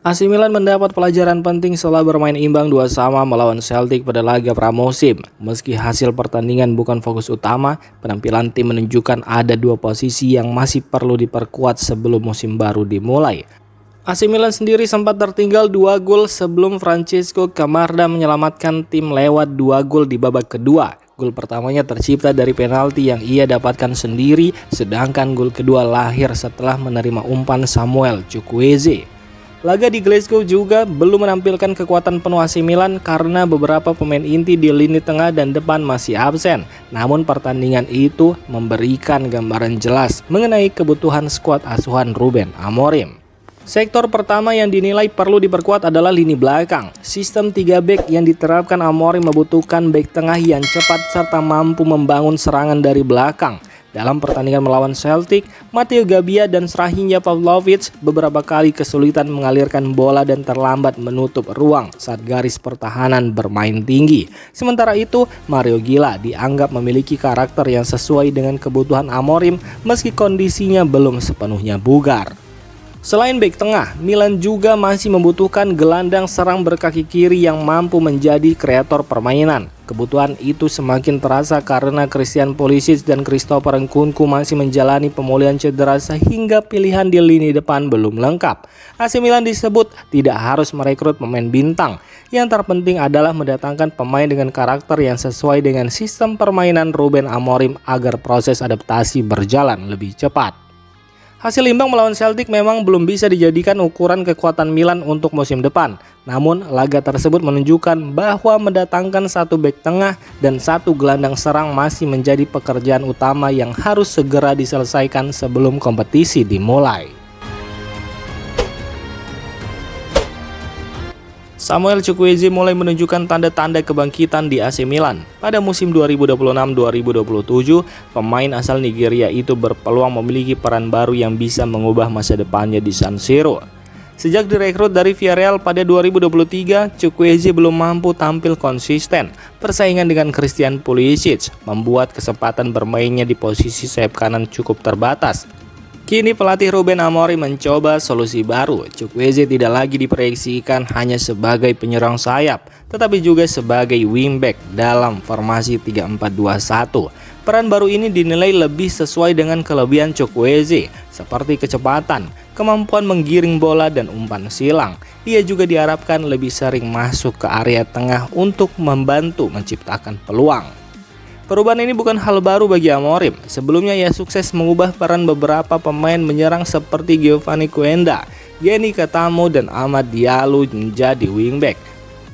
AC Milan mendapat pelajaran penting setelah bermain imbang 2-2 melawan Celtic pada laga pramusim. Meski hasil pertandingan bukan fokus utama, penampilan tim menunjukkan ada dua posisi yang masih perlu diperkuat sebelum musim baru dimulai. AC Milan sendiri sempat tertinggal 2 gol sebelum Francesco Camarda menyelamatkan tim lewat 2 gol di babak kedua. Gol pertamanya tercipta dari penalti yang ia dapatkan sendiri, sedangkan gol kedua lahir setelah menerima umpan Samuel Chukwueze. Laga di Glasgow juga belum menampilkan kekuatan penuh AC Milan karena beberapa pemain inti di lini tengah dan depan masih absen. Namun pertandingan itu memberikan gambaran jelas mengenai kebutuhan skuad asuhan Ruben Amorim. Sektor pertama yang dinilai perlu diperkuat adalah lini belakang. Sistem 3 back yang diterapkan Amorim membutuhkan back tengah yang cepat serta mampu membangun serangan dari belakang. Dalam pertandingan melawan Celtic, Matteo Gabbia dan Strahinja Pavlovic beberapa kali kesulitan mengalirkan bola dan terlambat menutup ruang saat garis pertahanan bermain tinggi. Sementara itu, Mario Gila dianggap memiliki karakter yang sesuai dengan kebutuhan Amorim meski kondisinya belum sepenuhnya bugar. Selain bek tengah, Milan juga masih membutuhkan gelandang serang berkaki kiri yang mampu menjadi kreator permainan. Kebutuhan itu semakin terasa karena Christian Pulisic dan Christopher Nkunku masih menjalani pemulihan cedera sehingga pilihan di lini depan belum lengkap. AC Milan disebut tidak harus merekrut pemain bintang. Yang terpenting adalah mendatangkan pemain dengan karakter yang sesuai dengan sistem permainan Ruben Amorim agar proses adaptasi berjalan lebih cepat. Hasil imbang melawan Celtic memang belum bisa dijadikan ukuran kekuatan Milan untuk musim depan. Namun, laga tersebut menunjukkan bahwa mendatangkan satu bek tengah dan satu gelandang serang masih menjadi pekerjaan utama yang harus segera diselesaikan sebelum kompetisi dimulai. Samuel Chukwueze mulai menunjukkan tanda-tanda kebangkitan di AC Milan. Pada musim 2026-2027, pemain asal Nigeria itu berpeluang memiliki peran baru yang bisa mengubah masa depannya di San Siro. Sejak direkrut dari Villarreal pada 2023, Chukwueze belum mampu tampil konsisten. Persaingan dengan Christian Pulisic membuat kesempatan bermainnya di posisi sayap kanan cukup terbatas. Kini pelatih Ruben Amorim mencoba solusi baru. Chukwueze tidak lagi diproyeksikan hanya sebagai penyerang sayap, tetapi juga sebagai wingback dalam formasi 3-4-2-1. Peran baru ini dinilai lebih sesuai dengan kelebihan Chukwueze, seperti kecepatan, kemampuan menggiring bola dan umpan silang. Ia juga diharapkan lebih sering masuk ke area tengah untuk membantu menciptakan peluang. Perubahan ini bukan hal baru bagi Amorim. Sebelumnya ia sukses mengubah peran beberapa pemain menyerang seperti Giovanni Quenda, Geni Katamo, dan Amad Diallo menjadi wingback.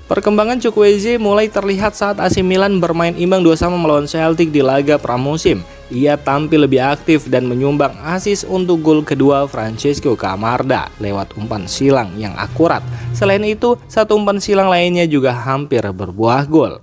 Perkembangan Chukwueze mulai terlihat saat AC Milan bermain imbang 2-2 melawan Celtic di laga pramusim. Ia tampil lebih aktif dan menyumbang assist untuk gol kedua Francesco Camarda lewat umpan silang yang akurat. Selain itu, satu umpan silang lainnya juga hampir berbuah gol.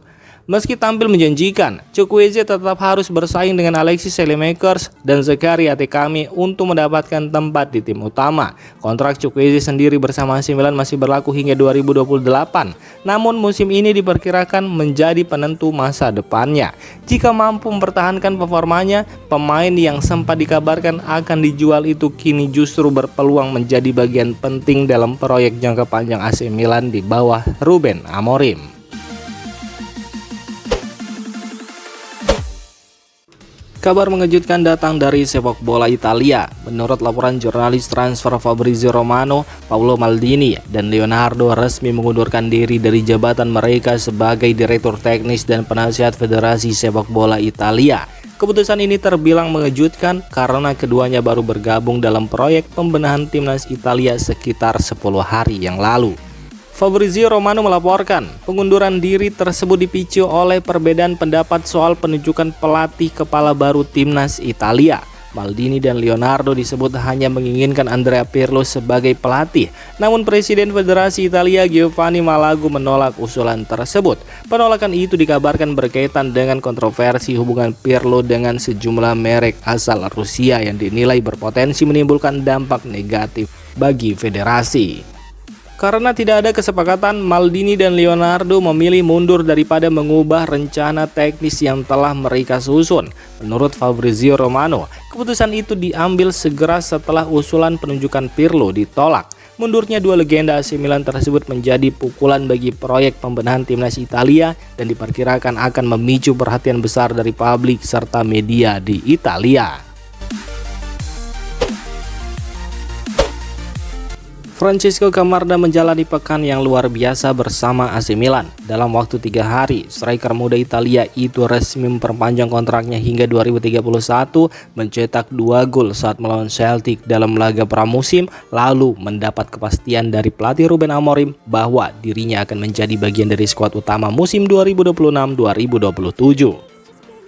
Meski tampil menjanjikan, Chukwueze tetap harus bersaing dengan Alexis Saelemaekers dan Zakaria Tekami untuk mendapatkan tempat di tim utama. Kontrak Chukwueze sendiri bersama AC Milan masih berlaku hingga 2028. Namun musim ini diperkirakan menjadi penentu masa depannya. Jika mampu mempertahankan performanya, pemain yang sempat dikabarkan akan dijual itu kini justru berpeluang menjadi bagian penting dalam proyek jangka panjang AC Milan di bawah Ruben Amorim. Kabar mengejutkan datang dari sepak bola Italia. Menurut laporan jurnalis transfer Fabrizio Romano, Paolo Maldini dan Leonardo resmi mengundurkan diri dari jabatan mereka sebagai direktur teknis dan penasihat Federasi Sepak Bola Italia. Keputusan ini terbilang mengejutkan karena keduanya baru bergabung dalam proyek pembenahan timnas Italia sekitar 10 hari yang lalu. Fabrizio Romano melaporkan, pengunduran diri tersebut dipicu oleh perbedaan pendapat soal penunjukan pelatih kepala baru timnas Italia. Maldini dan Leonardo disebut hanya menginginkan Andrea Pirlo sebagai pelatih, namun Presiden Federasi Italia Giovanni Malago menolak usulan tersebut. Penolakan itu dikabarkan berkaitan dengan kontroversi hubungan Pirlo dengan sejumlah merek asal Rusia yang dinilai berpotensi menimbulkan dampak negatif bagi federasi. Karena tidak ada kesepakatan, Maldini dan Leonardo memilih mundur daripada mengubah rencana teknis yang telah mereka susun. Menurut Fabrizio Romano, keputusan itu diambil segera setelah usulan penunjukan Pirlo ditolak. Mundurnya dua legenda AC Milan tersebut menjadi pukulan bagi proyek pembenahan timnas Italia dan diperkirakan akan memicu perhatian besar dari publik serta media di Italia. Francesco Camarda menjalani pekan yang luar biasa bersama AC Milan. Dalam waktu 3 hari, striker muda Italia itu resmi memperpanjang kontraknya hingga 2031, mencetak 2 gol saat melawan Celtic dalam laga pramusim, lalu mendapat kepastian dari pelatih Ruben Amorim bahwa dirinya akan menjadi bagian dari skuad utama musim 2026-2027.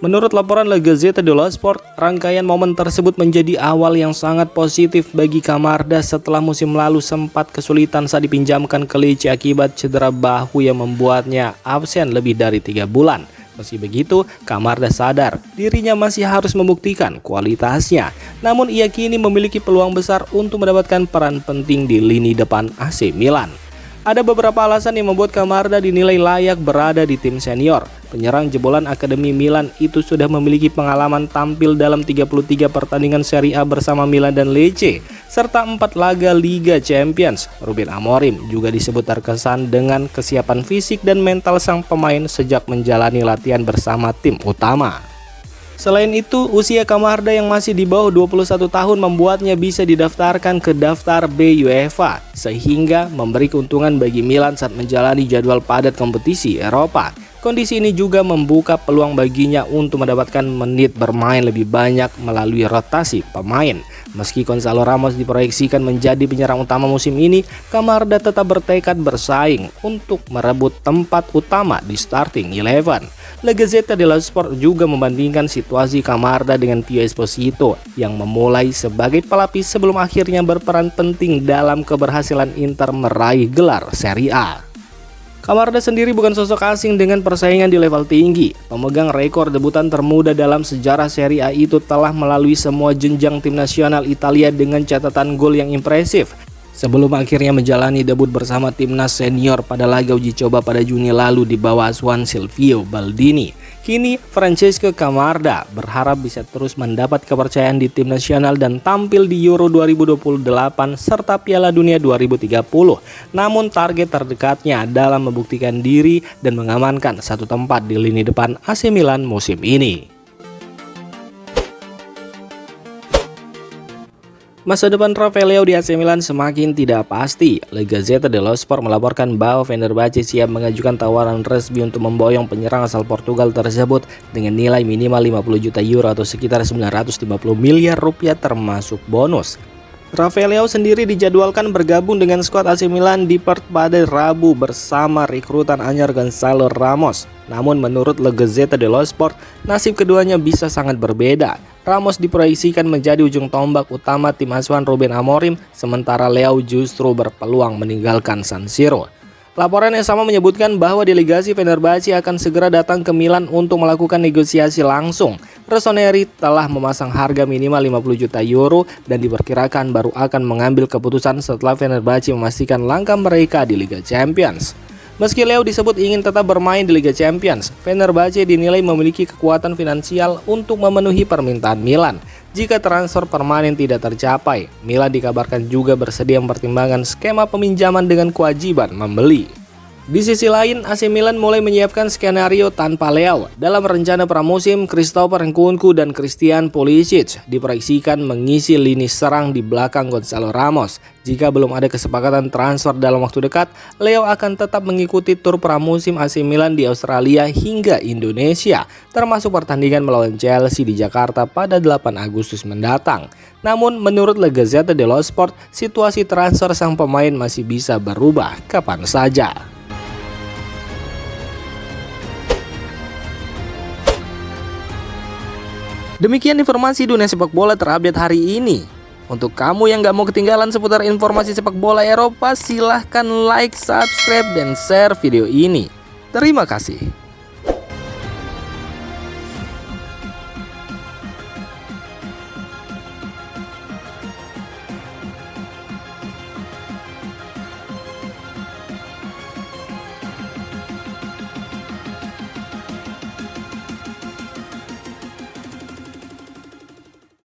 Menurut laporan La Gazzetta dello Sport, rangkaian momen tersebut menjadi awal yang sangat positif bagi Camarda setelah musim lalu sempat kesulitan saat dipinjamkan ke Lecce akibat cedera bahu yang membuatnya absen lebih dari 3 bulan. Meski begitu, Camarda sadar dirinya masih harus membuktikan kualitasnya. Namun ia kini memiliki peluang besar untuk mendapatkan peran penting di lini depan AC Milan. Ada beberapa alasan yang membuat Camarda dinilai layak berada di tim senior. Penyerang jebolan Akademi Milan itu sudah memiliki pengalaman tampil dalam 33 pertandingan Serie A bersama Milan dan Lecce, serta 4 laga Liga Champions. Ruben Amorim juga disebut terkesan dengan kesiapan fisik dan mental sang pemain sejak menjalani latihan bersama tim utama. Selain itu, usia Camarda yang masih di bawah 21 tahun membuatnya bisa didaftarkan ke daftar B UEFA, sehingga memberi keuntungan bagi Milan saat menjalani jadwal padat kompetisi Eropa. Kondisi ini juga membuka peluang baginya untuk mendapatkan menit bermain lebih banyak melalui rotasi pemain. Meski Gonzalo Ramos diproyeksikan menjadi penyerang utama musim ini, Camarda tetap bertekad bersaing untuk merebut tempat utama di starting 11. La Gazzetta dello Sport juga membandingkan situasi Camarda dengan Pio Esposito yang memulai sebagai pelapis sebelum akhirnya berperan penting dalam keberhasilan Inter meraih gelar Serie A. Camarda sendiri bukan sosok asing dengan persaingan di level tinggi. Pemegang rekor debutan termuda dalam sejarah Serie A itu telah melalui semua jenjang tim nasional Italia dengan catatan gol yang impresif. Sebelum akhirnya menjalani debut bersama timnas senior pada laga uji coba pada Juni lalu di bawah asuhan Silvio Baldini. Kini Francesco Camarda berharap bisa terus mendapat kepercayaan di tim nasional dan tampil di Euro 2028 serta Piala Dunia 2030. Namun target terdekatnya adalah membuktikan diri dan mengamankan satu tempat di lini depan AC Milan musim ini. Masa depan Rafael Leao di AC Milan semakin tidak pasti. La Gazzetta dello Sport melaporkan bahwa Fenerbahce siap mengajukan tawaran resmi untuk memboyong penyerang asal Portugal tersebut dengan nilai minimal 50 juta euro atau sekitar 950 miliar rupiah termasuk bonus. Rafael Leao sendiri dijadwalkan bergabung dengan skuad AC Milan di Perth pada Rabu bersama rekrutan anyar Gonzalo Ramos. Namun menurut La Gazzetta dello Sport, nasib keduanya bisa sangat berbeda. Ramos diproyeksikan menjadi ujung tombak utama tim asuhan Ruben Amorim, sementara Leao justru berpeluang meninggalkan San Siro. Laporan yang sama menyebutkan bahwa delegasi Fenerbahce akan segera datang ke Milan untuk melakukan negosiasi langsung. Rossoneri telah memasang harga minimal 50 juta euro dan diperkirakan baru akan mengambil keputusan setelah Fenerbahce memastikan langkah mereka di Liga Champions. Meski Leao disebut ingin tetap bermain di Liga Champions, Fenerbahce dinilai memiliki kekuatan finansial untuk memenuhi permintaan Milan. Jika transfer permanen tidak tercapai, Milan dikabarkan juga bersedia mempertimbangkan skema peminjaman dengan kewajiban membeli. Di sisi lain, AC Milan mulai menyiapkan skenario tanpa Leao. Dalam rencana pramusim, Christopher Nkunku dan Christian Pulisic diproyeksikan mengisi lini serang di belakang Gonzalo Ramos. Jika belum ada kesepakatan transfer dalam waktu dekat, Leao akan tetap mengikuti tur pramusim AC Milan di Australia hingga Indonesia, termasuk pertandingan melawan Chelsea di Jakarta pada 8 Agustus mendatang. Namun, menurut La Gazzetta dello Sport, situasi transfer sang pemain masih bisa berubah kapan saja. Demikian informasi dunia sepak bola terupdate hari ini. Untuk kamu yang gak mau ketinggalan seputar informasi sepak bola Eropa, silahkan like, subscribe, dan share video ini. Terima kasih.